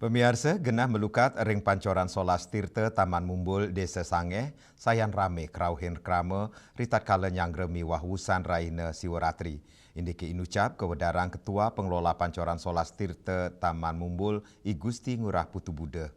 Pemirsa genah melukat ring pancoran Solas Tirta Taman Mumbul Desa Sangeh sayan rame krauhin krama ritat kala nyangre miwah wusan raina Siwaratri. Indiki inucap kewedarang Ketua Pengelola Pancoran Solas Tirta Taman Mumbul I Gusti Ngurah Putu Buda.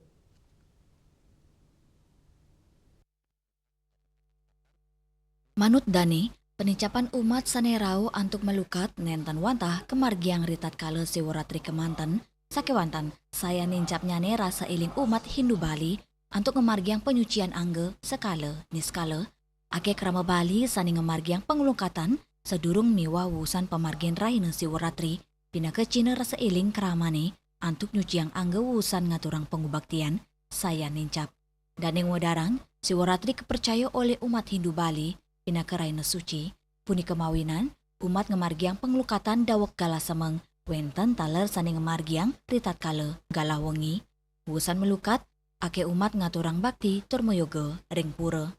Manut Dani, penincapan umat sanerau untuk melukat nenten wantah kemargiang ritat kala Siwaratri Kemanten, sakewantan saya nincapnya ne rasa iling umat Hindu Bali untuk ngemargiang penyucian angge sekala niskala. Ake krama Bali sani ngemargiang pengelukatan sedurung miwa wusan pemargian raina Siwaratri pina ke Cina rasa iling kramane antuk nyuciang angge wusan ngaturang pengubaktian saya nincap. Dan yang wadarang, Siwaratri kepercaya oleh umat Hindu Bali pinakaraina suci, puni kemawinan, umat ngemargiang pengelukatan dawak gala semeng, wenten taler sani ngemargiang ritat kala galah wengi. Wusan melukat, ake umat ngaturang bakti turmoyoga ring pura.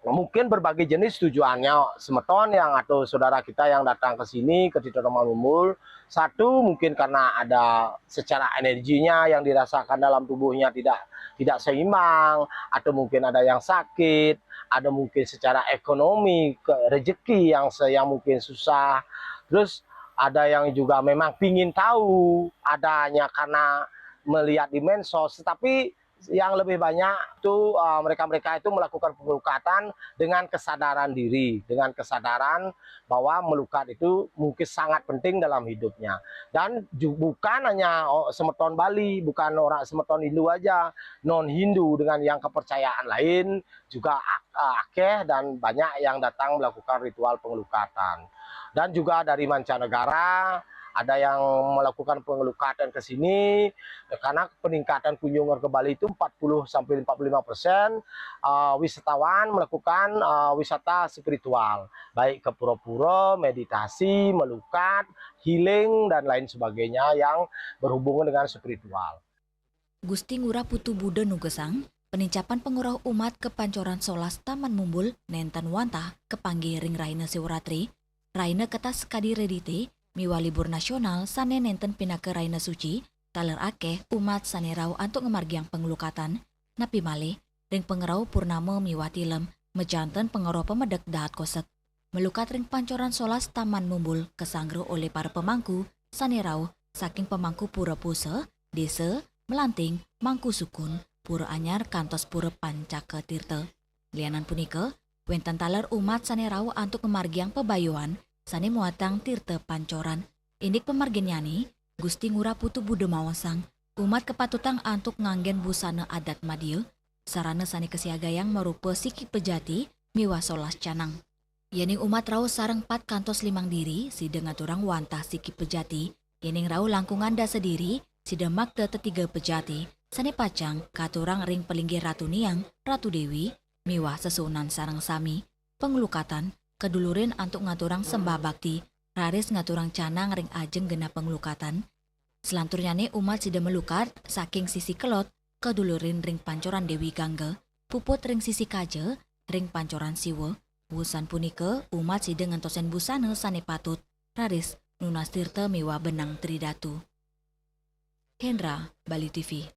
Mungkin berbagai jenis tujuannya semeton yang atau saudara kita yang datang ke sini ke Tito Taman Mumbul. Satu mungkin karena ada secara energinya yang dirasakan dalam tubuhnya tidak seimbang, atau mungkin ada yang sakit, ada mungkin secara ekonomi rezeki yang mungkin susah. Terus ada yang juga memang pingin tahu adanya karena melihat di medsos, tetapi yang lebih banyak itu mereka-mereka itu melakukan pengelukatan dengan kesadaran diri, dengan kesadaran bahwa melukat itu mungkin sangat penting dalam hidupnya. Dan bukan hanya semeton Bali, bukan orang semeton Hindu aja, non Hindu dengan yang kepercayaan lain juga akeh dan banyak yang datang melakukan ritual pengelukatan. Dan juga dari mancanegara ada yang melakukan pengelukatan ke sini karena peningkatan kunjungan ke Bali itu 40-45%. Wisatawan melakukan wisata spiritual, baik ke pura-pura, meditasi, melukat, healing dan lain sebagainya yang berhubungan dengan spiritual. Gusti Ngurah Putu Buda Nugesang, penincapan pengurau umat ke Pancoran Solas Taman Mumbul nenten wantah kepanggih ring raina Siwaratri, raina ketas sekadi redite, miwa libur nasional sane nenten pinake raina suci, taler akeh umat sanerau antuk ngemargiang pengelukatan, napi malih ring pengerau purnama miwa tilem, mejanten pengerau pemedek dahat kosek. Melukat ring Pancoran Solas Taman Mumbul kesanggro oleh para pemangku sanerau saking pemangku pura puse, desa, melanting, mangku sukun, pura anyar kantos pura pancaka tirta. Lianan punika, wenten taler umat sanerau antuk ngemargiang pebayuan sane muatang tirta Pancoran. Indik pemargian yani, Gusti Ngurah Putu Buda Mawasang, umat kepatutang antuk nganggen busana adat Madieu, sarana sane kesiagayang merupa siki pejati miwa solas canang. Yening umat rau sareng 4 kantos 5 diri, si dengaturang wantah siki pejati, yening rau langkungan dasa diri, si demak te 3 pejati, sane pacang katurang ring pelinggir Ratu Niang, Ratu Dewi, miwah sesunan sareng sami, pengelukatan, kedulurin antuk ngaturang sembah bakti, raris ngaturang canang ring ajeng genap pengelukatan. Selanturnya umat sida melukat saking sisi kelot, kedulurin ring Pancoran Dewi Gangga, puput ring sisi kaje, ring Pancoran Siwa. Wusan punika umat sida ngentosen busana sane patut, raris nunas tirta miwa benang tridatu. Hendra, Bali TV.